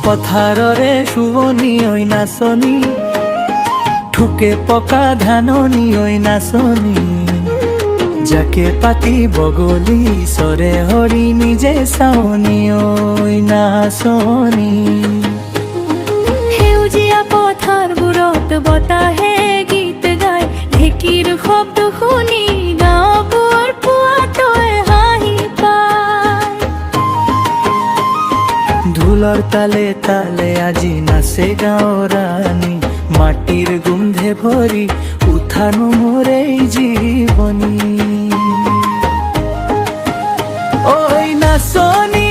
পথাৰৰে শুৱনি ঐ নাচনী, ঠুকে পকা ধাননি ঐ নাচনী, যাকে পাতি বগলী চৰে হৰি নিজে চাৱনি ঐ নাচনী। সেউজীয়া পথাৰবোৰত বতাহে গীত গায়, ঢেঁকীৰ শব্দ শুনি গাঁওবোৰৰ পুৱাটোৱে হাঁহি পায়। ঢোলৰ তালে তালে আজি নাচে গাঁৱৰ ৰাণী, মাটিৰ গোন্ধে ভৰি উঠানো মোৰ এই জীৱনী। ঐ নাচনী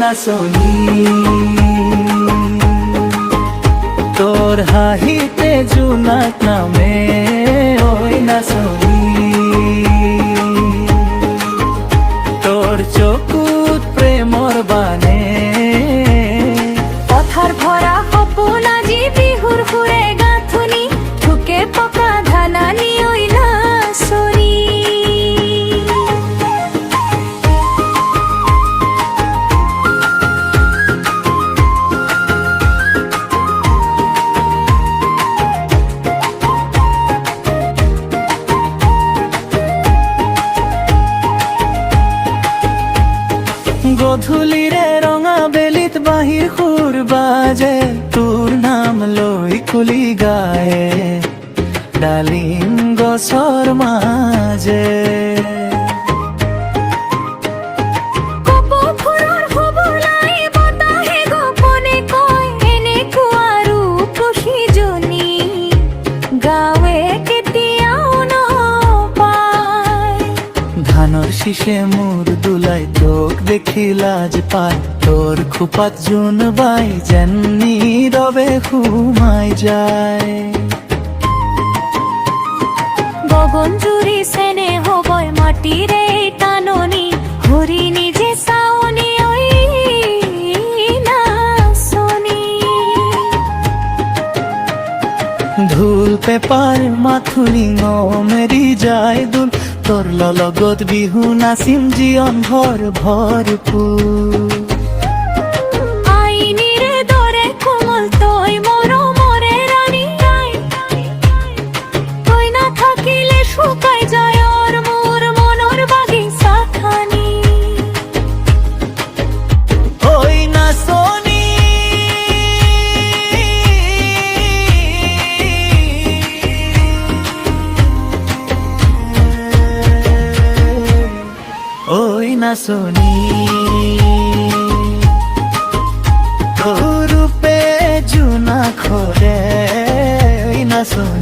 নাচনী, তোর হাঁহিতে জোনাক নামে ঐ নাচনী, তোর চকুত প্ৰেমৰ বানে। পথাৰ ভৰা সপোন আজি বিহুৰ সুৰে গাঁথনি, ঠুকে পকা ধানানি ঐ নাচনী। গধূলিৰে ৰঙা বেলিত বাঁহীৰ সুৰ বাজে, তোৰ নাম লৈ কুলি গায়ে ডালিম গছৰ মাজে। কপৌফুলৰ সুবলাই বতাহে গোপনে কয়, এনেকুৱা ৰূপসীজনী গাঁৱে কেতিয়াও নাপায়। ধানৰ শীষে মোৰ দোলাই তোক দেখি লাজ পায়, তোৰ খোপাত জোন বাই যেন নীৰৱে সোমাই যায়। গগন জুৰি চেনেহ বয় মাটিৰে টাননি, হৰি নিজে চাৱনি ঐ নাচনী। ঢোল পেপাৰ মাথোনি মেৰি যায় দোল, তোৰ লগত বিহু নাচিম জীৱন ভৰ ভৰপূৰ। আইনিৰে দৰে কোমল তই মৰমৰে ৰাণী, তই নাথাকিলে শুকাই যায় মোৰ মনৰ বাগিচাখানি। ঐ নাচনী ঐ নাচনী, তোৰ ৰূপে জোনাক সৰে নাচনী।